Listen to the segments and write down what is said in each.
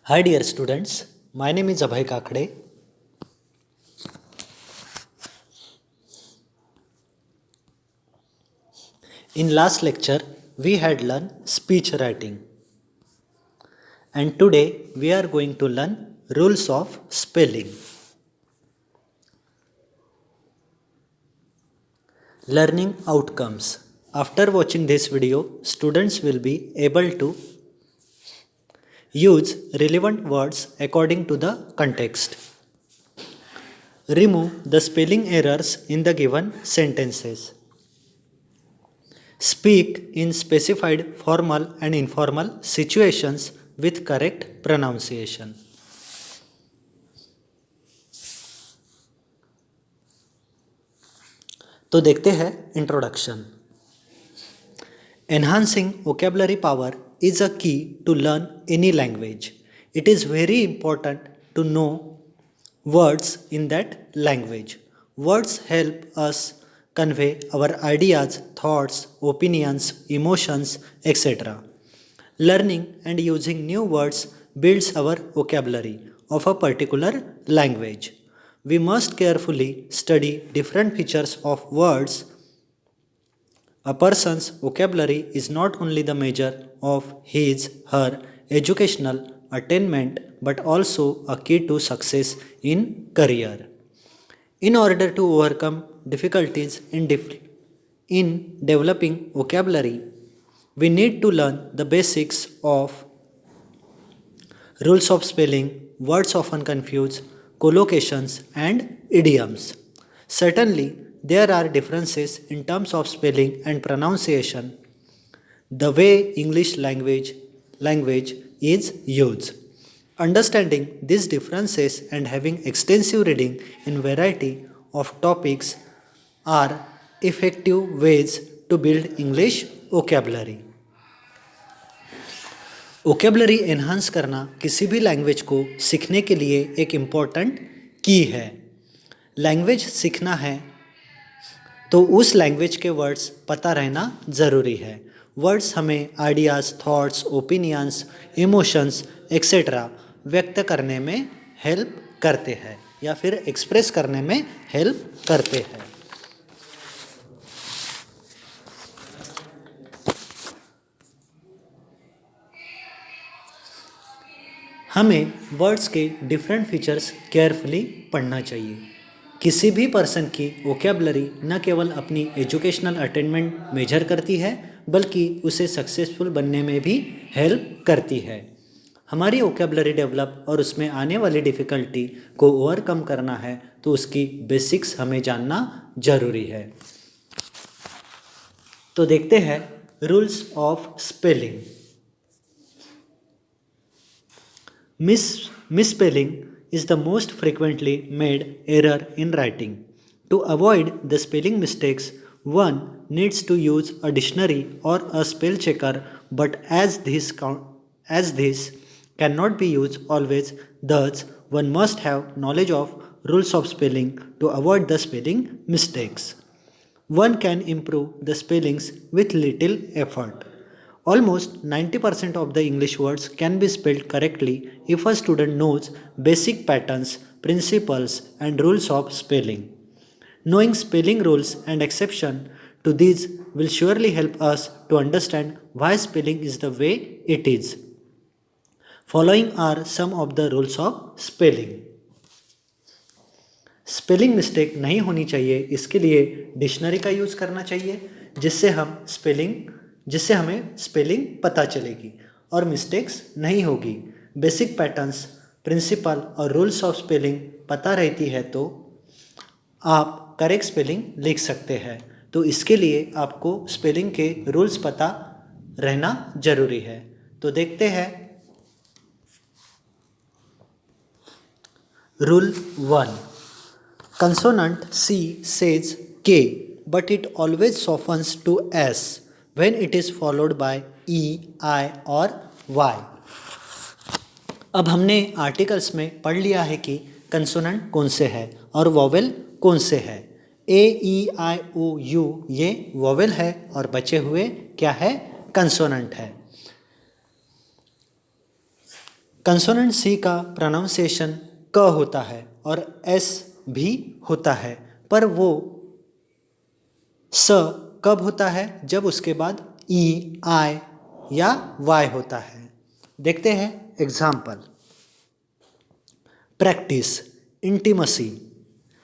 Hi dear students, my name is Abhay Kakade. In last lecture, we had learned speech writing, and today we are going to learn rules of spelling. Learning outcomes. After watching this video, students will be able to use relevant words according to the context. Remove the spelling errors in the given sentences. Speak in specified formal and informal situations with correct pronunciation. तो देखते हैं introduction. Enhancing vocabulary power is a key to learn any language. It is very important to know words in that language. Words help us convey our ideas, thoughts, opinions, emotions, etc. Learning and using new words builds our vocabulary of a particular language. We must carefully study different features of words. A person's vocabulary is not only the measure of his/her educational attainment but also a key to success in career. In order to overcome difficulties in developing vocabulary, we need to learn the basics of rules of spelling, words often confused, collocations, and idioms. Certainly, there are differences in terms of spelling and pronunciation, the way English language is used. Understanding these differences and having extensive reading in variety of topics are effective ways to build English vocabulary. Vocabulary enhance करना किसी भी language को सीखने के लिए एक important की है. लैंग्वेज सीखना है तो उस लैंग्वेज के वर्ड्स पता रहना ज़रूरी है. वर्ड्स हमें ideas, thoughts, opinions, emotions etcetera व्यक्त करने में हेल्प करते हैं या फिर एक्सप्रेस करने में हेल्प करते हैं. हमें वर्ड्स के डिफरेंट फीचर्स केयरफुली पढ़ना चाहिए. किसी भी पर्सन की वोकेबलरी न केवल अपनी एजुकेशनल अटेनमेंट मेजर करती है बल्कि उसे सक्सेसफुल बनने में भी हेल्प करती है. हमारी वोकेबलरी डेवलप और उसमें आने वाली डिफ़िकल्टी को ओवरकम करना है तो उसकी बेसिक्स हमें जानना ज़रूरी है. तो देखते हैं rules of spelling. Misspelling is the most frequently made error in writing. To avoid the spelling mistakes, one needs to use a dictionary or a spell checker, but as this cannot be used always, thus one must have knowledge of rules of spelling to avoid the spelling mistakes. One can improve the spellings with little effort. Almost 90% of the English words can be spelled correctly if a student knows basic patterns, principles, and rules of spelling. Knowing spelling rules and exception to these will surely help us to understand why spelling is the way it is. Following are some of the rules of spelling. Spelling mistake नहीं होनी चाहिए, इसके लिए dictionary का use करना चाहिए जिससे हमें स्पेलिंग पता चलेगी और मिस्टेक्स नहीं होगी. बेसिक पैटर्न्स, प्रिंसिपल और रूल्स ऑफ स्पेलिंग पता रहती है तो आप करेक्ट स्पेलिंग लिख सकते हैं. तो इसके लिए आपको स्पेलिंग के रूल्स पता रहना ज़रूरी है. तो देखते हैं rule 1. Consonant C says K, but it always softens to S when it is followed by E, I or Y. अब हमने आर्टिकल्स में पढ़ लिया है कि कंसोनेंट कौन से है और वोवेल कौन से है. A, E, I, O, U ये वोवेल है और बचे हुए क्या है, कंसोनेंट है. कंसोनेंट सी का प्रोनाउंसिएशन क होता है और एस भी होता है, पर वो स कब होता है? जब उसके बाद ई, आई या वाई होता है। देखते हैं example. Practice, intimacy,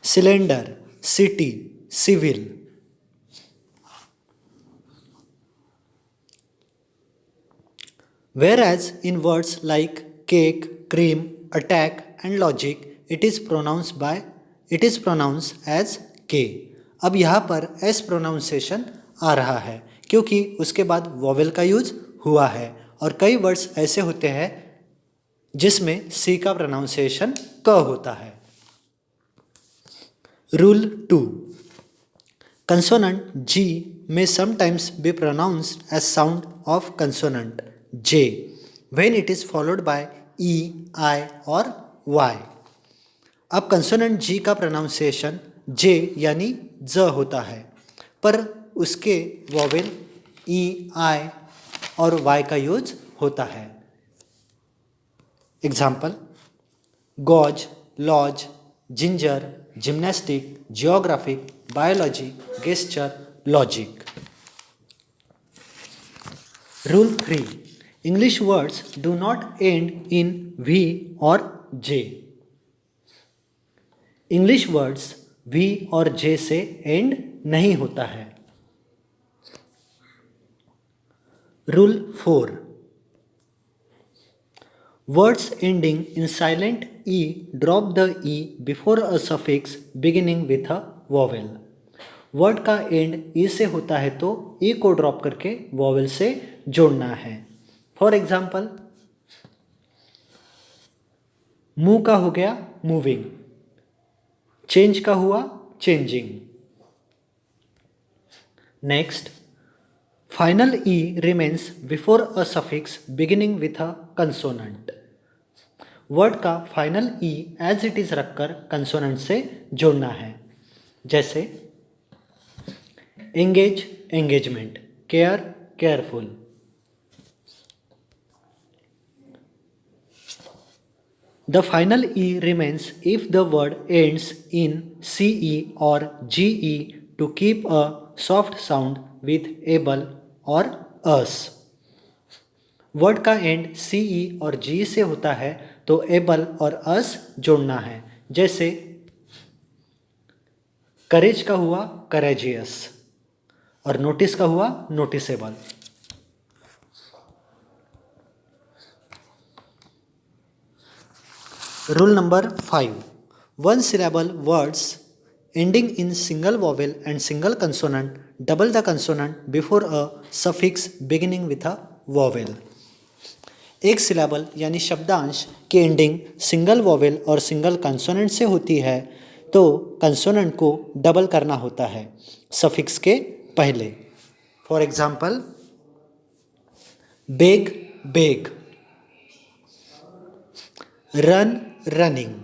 cylinder, city, civil. Whereas in words like cake, cream, attack and logic, it is pronounced as K. अब यहाँ पर S प्रोनाउंसिएशन आ रहा है क्योंकि उसके बाद वोवेल का यूज हुआ है, और कई वर्ड्स ऐसे होते हैं जिसमें C का प्रोनाउंसिएशन क होता है। Rule 2, consonant G may sometimes be pronounced as sound of consonant J when it is followed by E, I और Y। अब कंसोनेंट G का प्रोनाउंसिएशन J यानी ज होता है, पर उसके वोवेल E, I और Y का यूज होता है। Example, gauge, lodge, ginger, gymnastic, geographic, biology, gesture, logic. Rule 3, English words do not end in V और J। इंग्लिश वर्ड्स V और J से एंड नहीं होता है। Rule 4, words ending in silent E drop the E before a suffix beginning with a vowel. Word का and E से होता है तो E को ड्रॉप करके वोवेल से जोड़ना है। फॉर एग्जाम्पल, मूव का हो गया मूविंग, चेंज का हुआ changing. Next, final E remains before a suffix beginning with a consonant. Word का final E as it is रखकर कंसोनेंट से जोड़ना है। जैसे engage, engagement, care, careful. The final E remains if the word ends in CE or GE to keep a soft sound with able or us। Word का and CE और GE से होता है तो एबल और us जोड़ना है। जैसे करेज का हुआ करेजियस और नोटिस का हुआ noticeable. Rule number 5, one syllable words ending in single vowel and single consonant double the consonant before a suffix beginning with a vowel। एक सिलेबल यानी शब्दांश की एंडिंग सिंगल वोवेल और सिंगल कंसोनेंट से होती है तो कंसोनेंट को डबल करना होता है सफिक्स के पहले। For example, beg, beg, run, running.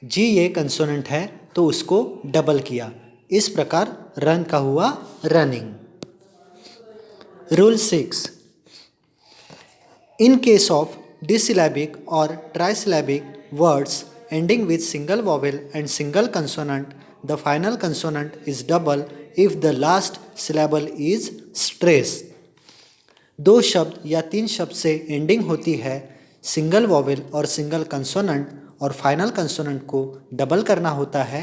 G ये कंसोनेंट है तो उसको डबल किया, इस प्रकार रन का हुआ running. Rule 6, in case of disyllabic और trisyllabic words ending with single vowel and single consonant the final consonant is double if the last syllable is stress. दो शब्द या तीन शब्द से एंडिंग होती है सिंगल वोवेल और सिंगल कंसोनेंट और फाइनल कंसोनेंट को डबल करना होता है।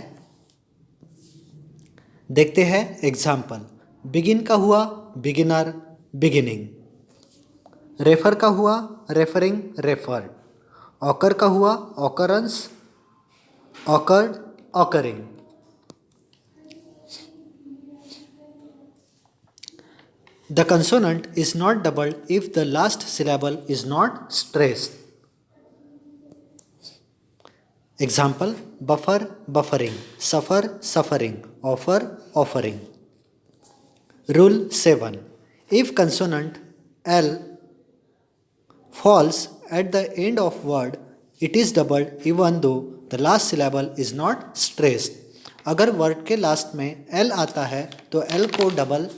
देखते हैं एग्जाम्पल। बिगिन का हुआ बिगिनर, बिगिनिंग। रेफर का हुआ रेफरिंग, रेफर्ड। ऑकर का हुआ occurrence, awkward, occurring. The consonant is not doubled if the last syllable is not stressed. Example, buffer, buffering, suffer, suffering, offer, offering. Rule 7, if consonant L falls at the end of word, it is doubled even though the last syllable is not stressed. अगर word के last में L आता है तो L को double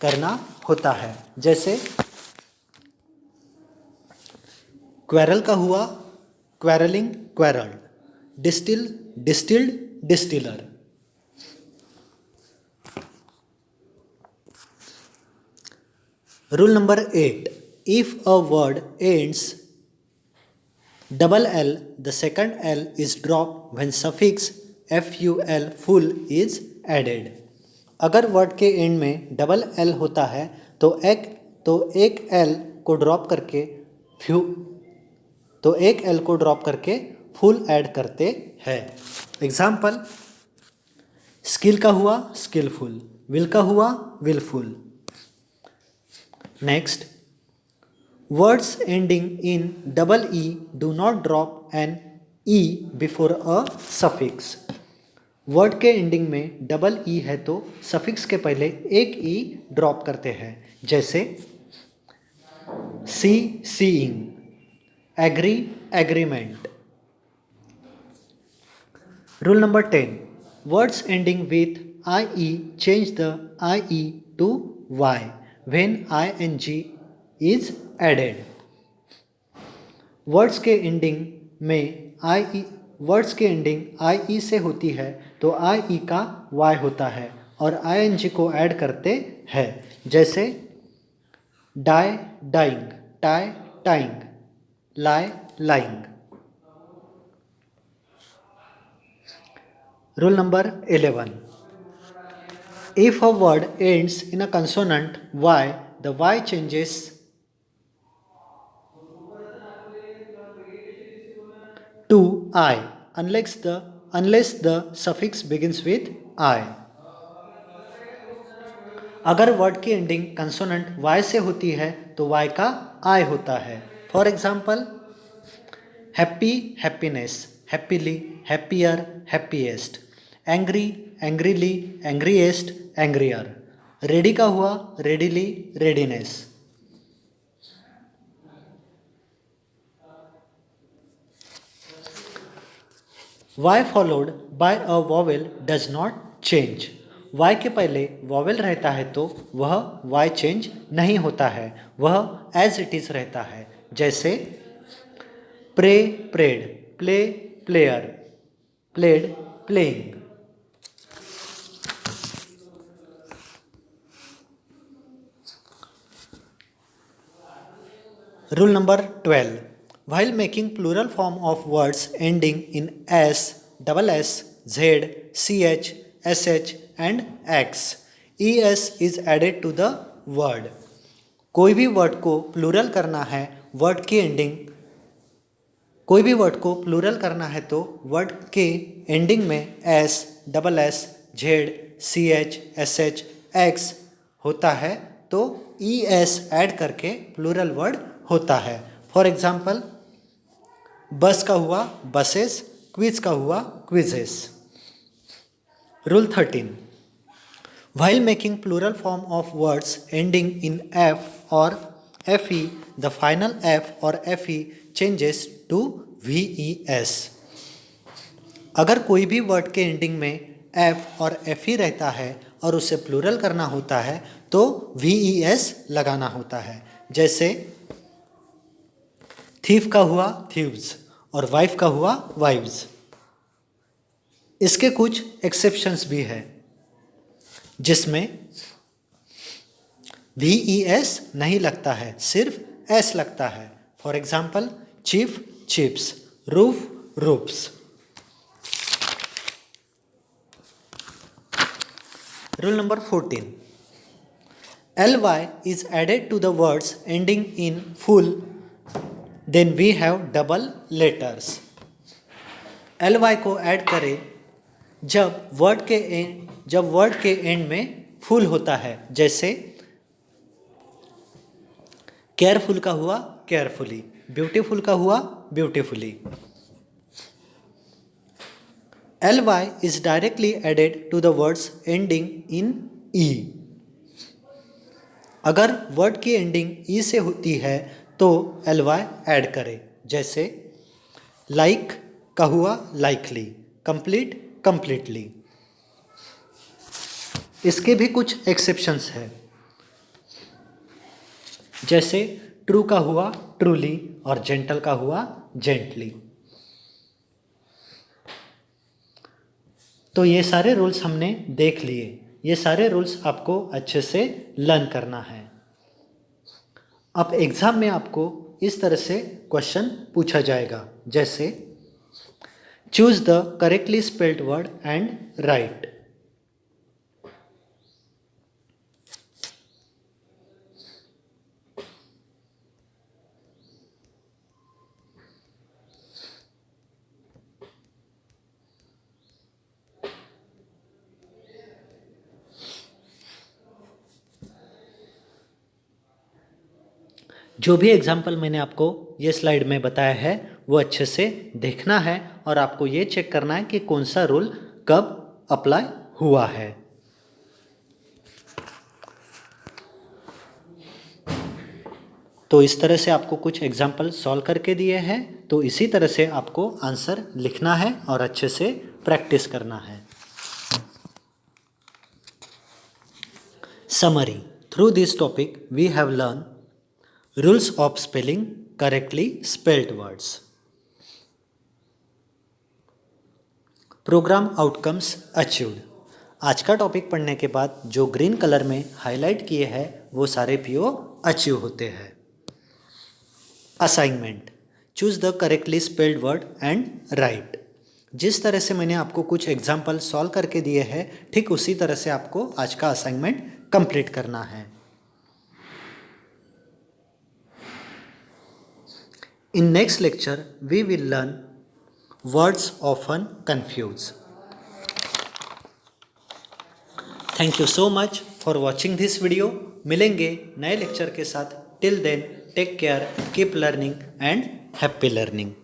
करना होता है। जैसे क्वेरल का हुआ quarrelling, quarrelled. Distil, distilled, distiller. Rule number 8. If a word ends double L, the second L is dropped when suffix ful full is added. अगर वर्ड के एंड में डबल एल होता है तो एक एल को ड्रॉप करके फ्यू एक एल को ड्रॉप करके फुल ऐड करते हैं। एग्जाम्पल, स्किल का हुआ स्किलफुल, विल का हुआ willful. Next, words ending in double E do not drop an E before a suffix. Word के एंडिंग में डबल ई है तो सफिक्स के पहले एक ई ड्रॉप करते हैं, जैसे see, seeing, agree, agreement. Rule number 10. Words ending with I E change the I E to Y when ing is added. Words के एंडिंग आई ई से होती है तो आई ई का वाई होता है और आई एन जी को ऐड करते हैं, जैसे die, dying, tie, tying, lie, lying. Rule number 11. If a word ends in a consonant Y, the Y changes to I unless the suffix begins with I. अगर word की ending consonant Y से होती है तो Y का I होता है। For example, happy, happiness, happily, happier, happiest. Angry, angrily, angriest, angrier. Ready का हुआ readily, readiness. Y followed by a vowel does not change. Y के पहले वॉवेल रहता है तो वह Y चेंज नहीं होता है, वह एज इट इज रहता है, जैसे pray, prayed, play, player, played, playing. Rule number 12. While making plural form of words ending in S, double S, Z, CH, SH and X, ES is added to the word. कोई भी word को plural करना है, word की ending कोई भी word को plural करना है तो वर्ड के एंडिंग में S, double S, Z, CH, SH, X होता है तो ES ऐड करके प्लूरल वर्ड होता है। फॉर एग्जाम्पल, बस का हुआ बसेस, क्विज का हुआ quizzes. Rule 13. While making plural form of words ending in F or FE, the final F or FE changes to VES. अगर कोई भी वर्ड के एंडिंग में F और FE रहता है और उसे प्लूरल करना होता है तो VES लगाना होता है, जैसे थीफ का हुआ थीव्स और वाइफ का हुआ वाइव्स। इसके कुछ एक्सेप्शंस भी है जिसमें VES नहीं लगता है, सिर्फ S लगता है। For example, chief, chips, roof, roofs. Rule number 14. LY is added to the words ending in full, then we have double letters. LY को ऐड करें जब वर्ड के एंड में फुल होता है, जैसे केयरफुल का हुआ केयरफुली, ब्यूटीफुल का हुआ beautifully. LY is directly added to the words ending in E. अगर वर्ड की एंडिंग E से होती है तो LY ऐड करें, जैसे लाइक का हुआ लाइकली, कंप्लीट, कंप्लीटली। इसके भी कुछ एक्सेप्शंस हैं, जैसे ट्रू का हुआ ट्रूली और जेंटल का हुआ जेंटली। तो ये सारे रूल्स हमने देख लिए। ये सारे रूल्स आपको अच्छे से लर्न करना है। अब एग्जाम में आपको इस तरह से क्वेश्चन पूछा जाएगा, जैसे choose the correctly spelled word and right. जो भी एग्जाम्पल मैंने आपको ये स्लाइड में बताया है वो अच्छे से देखना है और आपको ये चेक करना है कि कौन सा रूल कब अप्लाई हुआ है। तो इस तरह से आपको कुछ एग्जाम्पल सॉल्व करके दिए हैं, तो इसी तरह से आपको आंसर लिखना है और अच्छे से प्रैक्टिस करना है। Summary, through this topic we have learn rules of spelling correctly spelled words, program outcomes achieved. आज का टॉपिक पढ़ने के बाद जो ग्रीन कलर में हाईलाइट किए हैं वो सारे पीओ अचीव होते हैं। Assignment, choose the correctly spelled word and right. जिस तरह से मैंने आपको कुछ एग्जाम्पल सॉल्व करके दिए हैं, ठीक उसी तरह से आपको आज का असाइनमेंट कंप्लीट करना है। In next lecture, we will learn words often confused. Thank you so much for watching this video. मिलेंगे नए लेक्चर के साथ. Till then, take care, keep learning and happy learning.